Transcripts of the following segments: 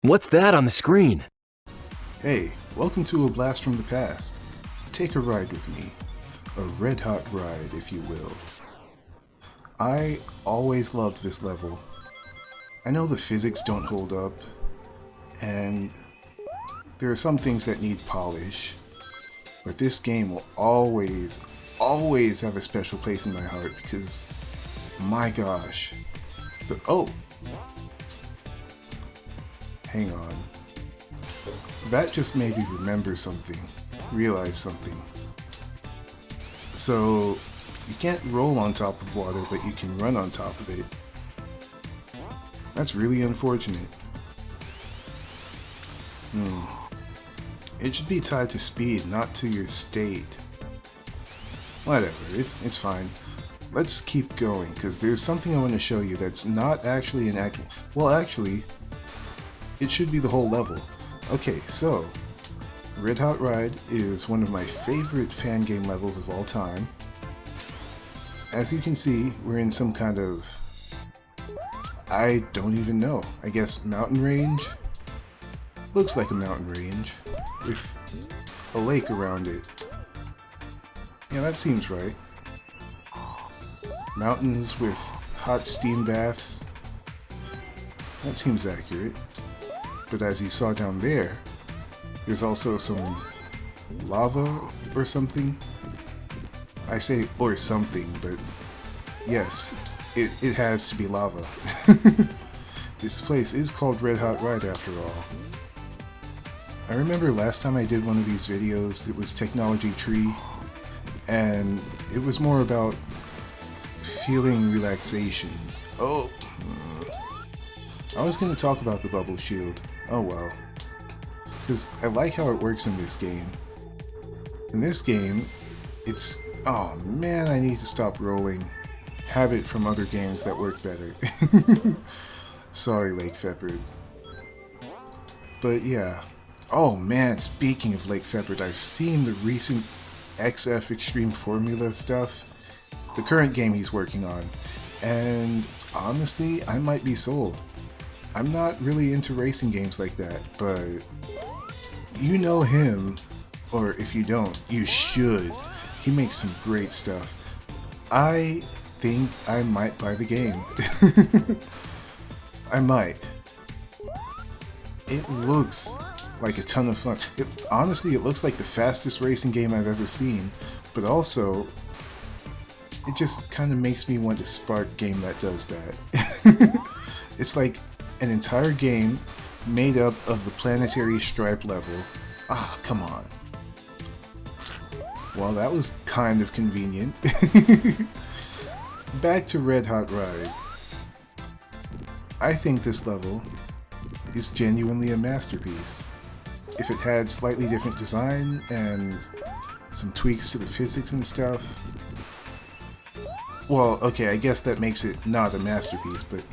What's that on the screen? Hey, welcome to a blast from the past. Take a ride with me. A red hot ride, if you will. I always loved this level. I know the physics don't hold up, and there are some things that need polish, but this game will always have a special place in my heart because, my gosh. Oh! Hang on. That just made me remember something, realize something. So, you can't roll on top of water, but you can run on top of it. That's really unfortunate. It should be tied to speed, not to your state. Whatever, it's fine. Let's keep going, because there's something I want to show you that's not actually an actual... Well, actually, it should be the whole level. Okay, so, Redhot Ride is one of my favorite fan game levels of all time. As you can see, we're in some kind of... I don't even know. I guess mountain range? Looks like a mountain range, with a lake around it. Yeah, that seems right. Mountains with hot steam baths. That seems accurate. But as you saw down there, there's also some lava or something. I say or something, but yes, it has to be lava. This place is called Redhot Ride after all. I remember last time I did one of these videos, it was Technology Tree, and it was more about feeling relaxation. Oh, I was going to talk about the bubble shield. Oh well. Because I like how it works in this game. In this game, it's... Oh man, I need to stop rolling. Habit from other games that work better. Sorry, Lake Feppard. But yeah. Oh man, speaking of Lake Feppard, I've seen the recent XF Extreme Formula stuff. The current game he's working on. And honestly, I might be sold. I'm not really into racing games like that, but you know him, or if you don't, you should. He makes some great stuff. I think I might buy the game. I might. It looks like a ton of fun. Honestly, it looks like the fastest racing game I've ever seen, but also, it just kind of makes me want a Spark game that does that. It's like an entire game made up of the planetary stripe level. Ah, come on. Well, that was kind of convenient. Back to Redhot Ride. I think this level is genuinely a masterpiece. If it had slightly different design and some tweaks to the physics and stuff, well, okay, I guess that makes it not a masterpiece, but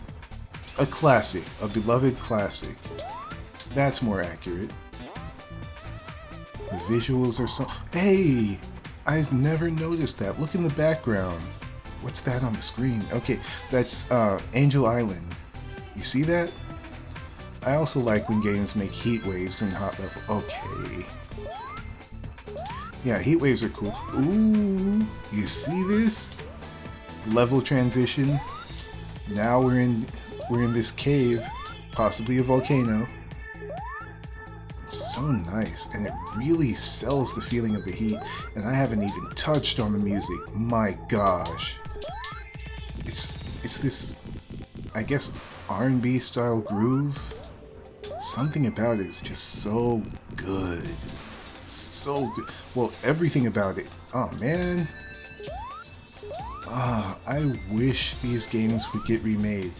a classic, a beloved classic. That's more accurate. The visuals are so... Hey! I've never noticed that. Look in the background. What's that on the screen? Okay, that's Angel Island. You see that? I also like when games make heat waves in hot level. Okay. Yeah, heat waves are cool. Ooh, you see this? Level transition. Now we're in this cave, possibly a volcano. It's so nice, and it really sells the feeling of the heat, and I haven't even touched on the music. My gosh. It's this, I guess, R&B style groove. Something about it is just so good. So good. Well, everything about it. Oh man. I wish these games would get remade.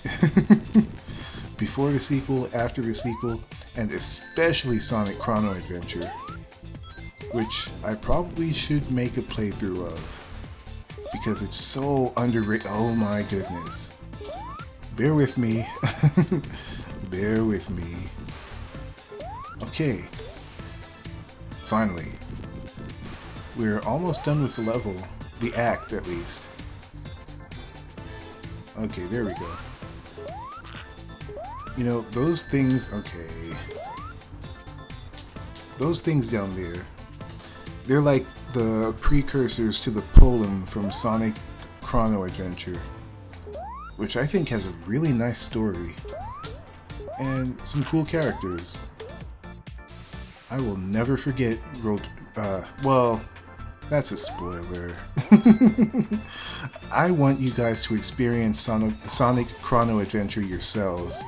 Before the sequel, after the sequel, and especially Sonic Chrono Adventure, which I probably should make a playthrough of, because it's so underrated. Oh my goodness. Bear with me. Bear with me. Okay. Finally. We're almost done with the level. The act, at least. Okay, there we go. You know, those things, okay. Those things down there, they're like the precursors to the poem from Sonic Chrono Adventure, which I think has a really nice story and some cool characters. I will never forget well, that's a spoiler. I want you guys to experience Sonic Chrono Adventure yourselves,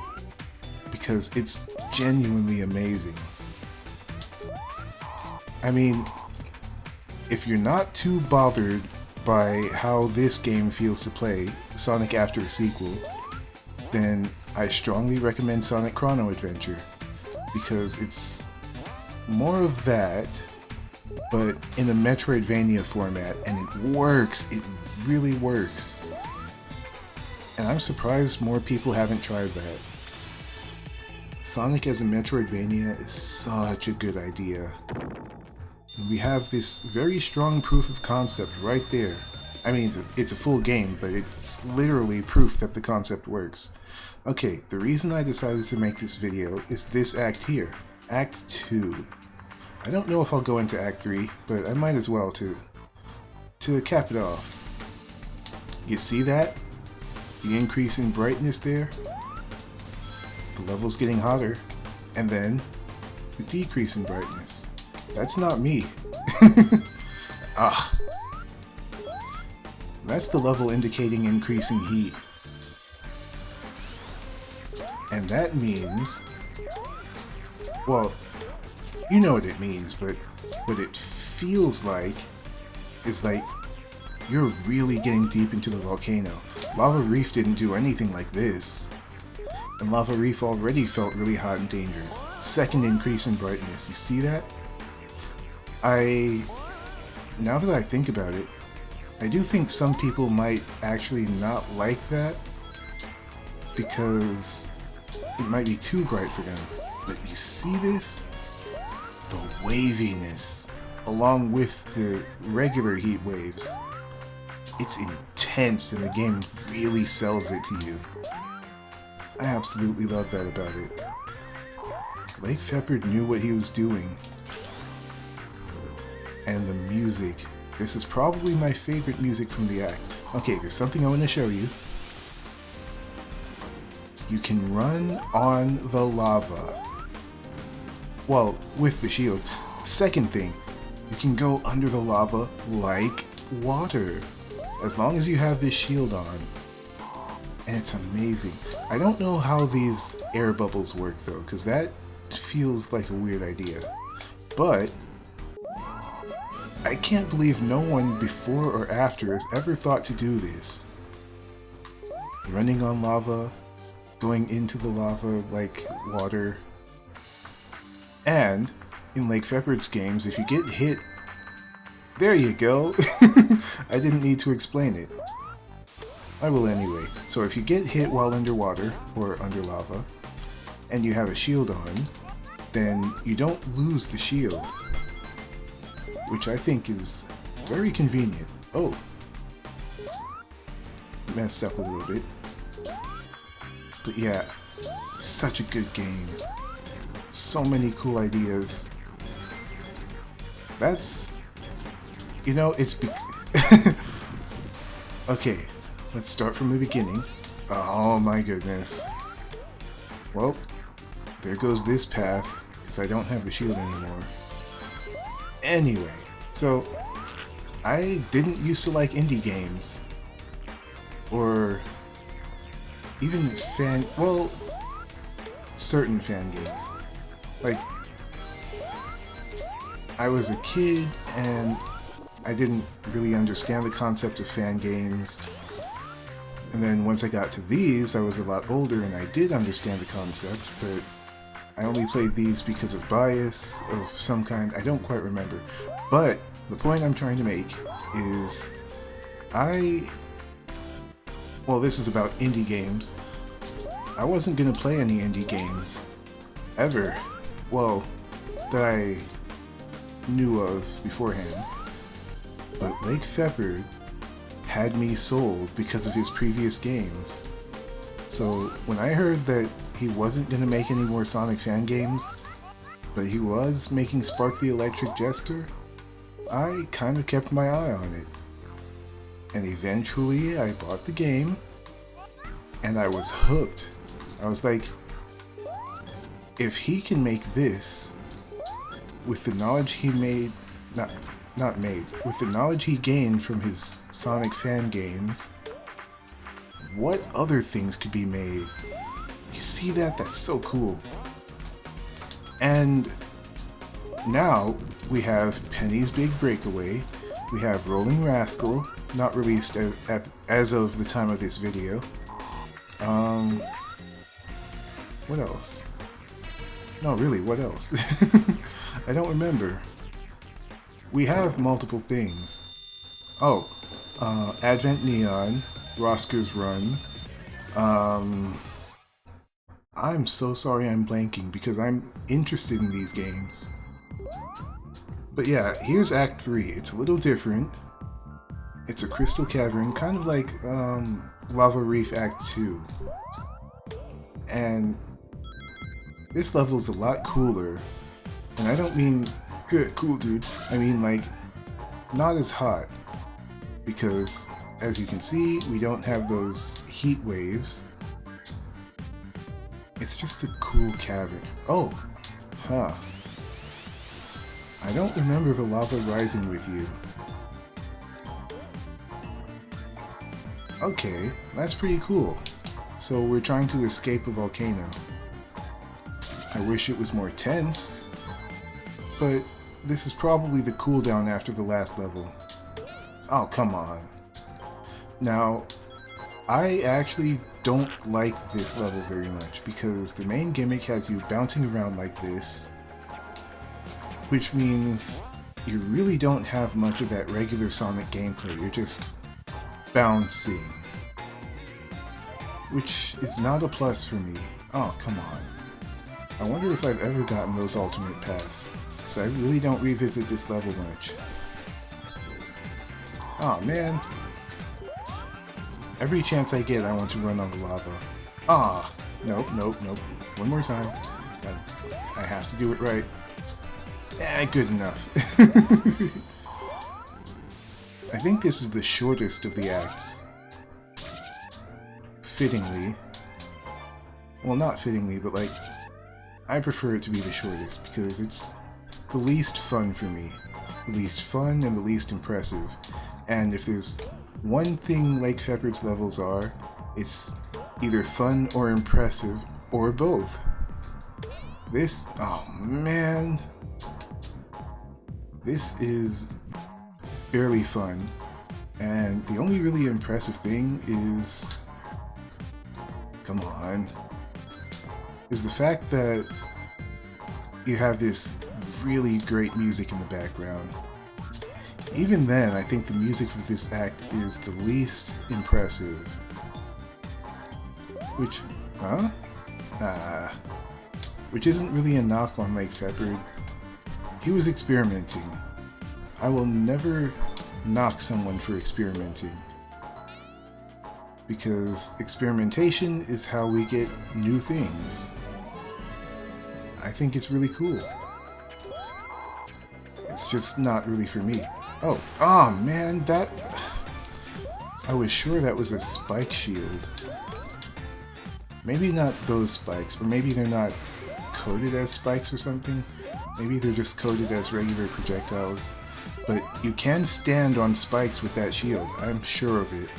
because it's genuinely amazing. I mean, if you're not too bothered by how this game feels to play, Sonic after a sequel, then I strongly recommend Sonic Chrono Adventure, because it's more of that, but in a Metroidvania format, and it works. It really works. And I'm surprised more people haven't tried that. Sonic as a Metroidvania is such a good idea. And we have this very strong proof of concept right there. I mean, it's a full game, but it's literally proof that the concept works. Okay, the reason I decided to make this video is this act here, Act 2. I don't know if I'll go into Act 3, but I might as well to cap it off. You see that? The increase in brightness there? The level's getting hotter, and then the decrease in brightness. That's not me. Ah. That's the level indicating increasing heat. And that means, well, you know what it means, but what it feels like is like you're really getting deep into the volcano. Lava Reef didn't do anything like this. And Lava Reef already felt really hot and dangerous. Second increase in brightness, you see that? Now that I think about it, I do think some people might actually not like that, because it might be too bright for them. But you see this? The waviness, along with the regular heat waves. It's intense, and the game really sells it to you. I absolutely love that about it. Lake Feppard knew what he was doing. And the music. This is probably my favorite music from the act. Okay, there's something I want to show you. You can run on the lava. Well, with the shield. Second thing, you can go under the lava like water, as long as you have this shield on. And it's amazing. I don't know how these air bubbles work though, because that feels like a weird idea. But I can't believe no one before or after has ever thought to do this. Running on lava, going into the lava like water. And in Lake Feppard's games, if you get hit, there you go. I didn't need to explain it. I will anyway. So if you get hit while underwater or under lava, and you have a shield on, then you don't lose the shield, which I think is very convenient. Oh, messed up a little bit. But yeah, such a good game. So many cool ideas. That's, you know, it's okay, let's start from the beginning. Oh my goodness. Well, there goes this path, because I don't have the shield anymore. Anyway, so I didn't used to like indie games, or even certain fan games. Like, I was a kid and I didn't really understand the concept of fan games. And then once I got to these, I was a lot older and I did understand the concept, but I only played these because of bias of some kind. I don't quite remember. But the point I'm trying to make is this is about indie games. I wasn't going to play any indie games ever. Well, that I knew of beforehand. But Lake Feppard had me sold because of his previous games. So when I heard that he wasn't going to make any more Sonic fan games, but he was making Spark the Electric Jester, I kind of kept my eye on it. And eventually I bought the game, and I was hooked. I was like, if he can make this with the knowledge he made, with the knowledge he gained from his Sonic fan games, what other things could be made? You see that? That's so cool. And now we have Penny's Big Breakaway, we have Rolling Rascal, not released as of the time of this video. What else? No, really, what else? I don't remember. We have multiple things. Oh, Advent Neon, Rosker's Run. I'm so sorry I'm blanking because I'm interested in these games. But yeah, here's Act 3. It's a little different. It's a crystal cavern, kind of like Lava Reef Act 2. And this level's a lot cooler. And I don't mean cool, dude. I mean like not as hot. Because as you can see, we don't have those heat waves. It's just a cool cavern. Oh, huh. I don't remember the lava rising with you. Okay, that's pretty cool. So we're trying to escape a volcano. I wish it was more tense, but this is probably the cooldown after the last level. Oh, come on. Now, I actually don't like this level very much because the main gimmick has you bouncing around like this, which means you really don't have much of that regular Sonic gameplay. You're just bouncing, which is not a plus for me. Oh, come on. I wonder if I've ever gotten those alternate paths, so I really don't revisit this level much. Oh man. Every chance I get, I want to run on the lava. Ah! Nope, nope, nope. One more time. I have to do it right. Good enough. I think this is the shortest of the acts. Fittingly. Well, not fittingly, but like, I prefer it to be the shortest because it's the least fun for me. The least fun and the least impressive. And if there's one thing Lake Shepherd's levels are, it's either fun or impressive, or both. This, oh man. This is barely fun. And the only really impressive thing is, come on, is the fact that you have this really great music in the background. Even then, I think the music for this act is the least impressive. Which, which isn't really a knock on Lake Shepherd. He was experimenting. I will never knock someone for experimenting. Because experimentation is how we get new things. I think it's really cool. It's just not really for me. Oh man, that... I was sure that was a spike shield. Maybe not those spikes, or maybe they're not coded as spikes or something. Maybe they're just coded as regular projectiles. But you can stand on spikes with that shield, I'm sure of it.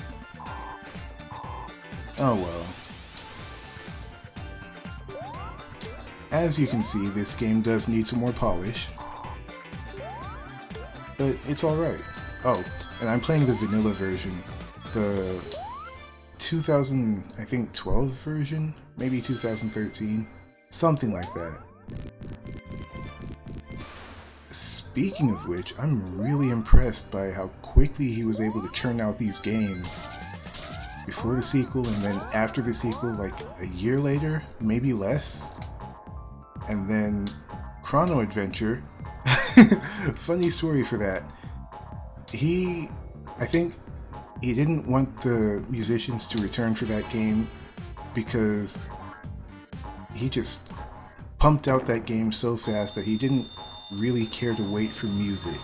Oh well. As you can see, this game does need some more polish. But it's alright. Oh, and I'm playing the vanilla version. The 2012 version? Maybe 2013? Something like that. Speaking of which, I'm really impressed by how quickly he was able to churn out these games. Before the sequel and then after the sequel, like a year later, maybe less. And then Chrono Adventure. Funny story for that. I think he didn't want the musicians to return for that game because he just pumped out that game so fast that he didn't really care to wait for music.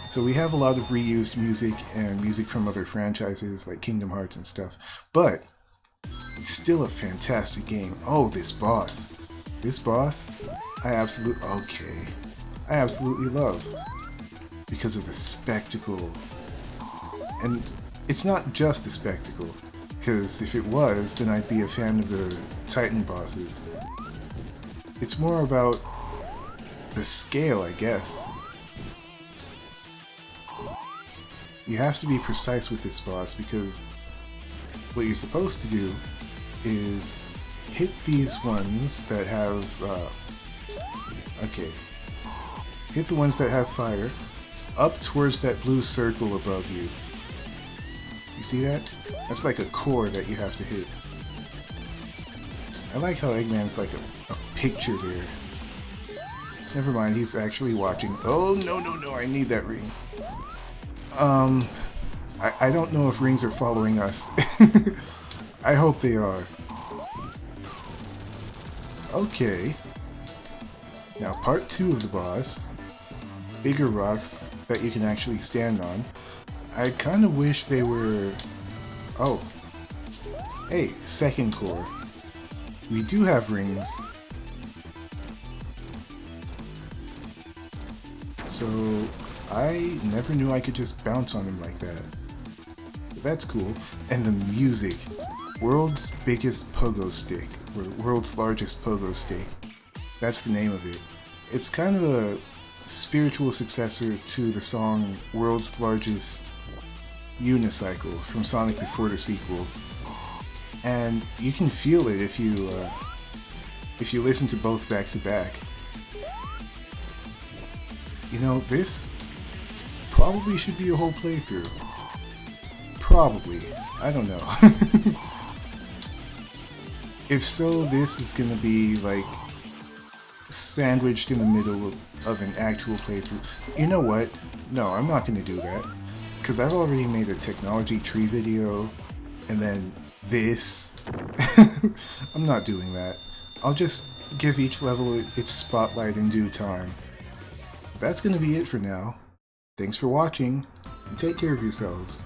So we have a lot of reused music and music from other franchises like Kingdom Hearts and stuff, but it's still a fantastic game. Oh, this boss. This boss, I absolutely love because of the spectacle. And it's not just the spectacle, because if it was, then I'd be a fan of the Titan bosses. It's more about the scale, I guess. You have to be precise with this boss because what you're supposed to do is hit these ones that have, hit the ones that have fire up towards that blue circle above you. You see that? That's like a core that you have to hit. I like how Eggman's like a picture there. Never mind, he's actually watching. Oh, no, I need that ring. I don't know if rings are following us. I hope they are. Okay. Now part 2 of the boss. Bigger rocks that you can actually stand on. I kind of wish they were... Oh. Hey, second core. We do have rings. So, I never knew I could just bounce on him like that. But that's cool. And the music. World's biggest pogo stick. Or world's largest pogo stick. That's the name of it. It's kind of a spiritual successor to the song World's Largest Unicycle from Sonic Before the sequel. And you can feel it if you listen to both back to back. You know, this probably should be a whole playthrough. Probably. I don't know. If so, this is gonna be like sandwiched in the middle of an actual playthrough. You know what? No, I'm not gonna do that. Because I've already made a technology tree video, and then this. I'm not doing that. I'll just give each level its spotlight in due time. That's gonna be it for now. Thanks for watching, and take care of yourselves.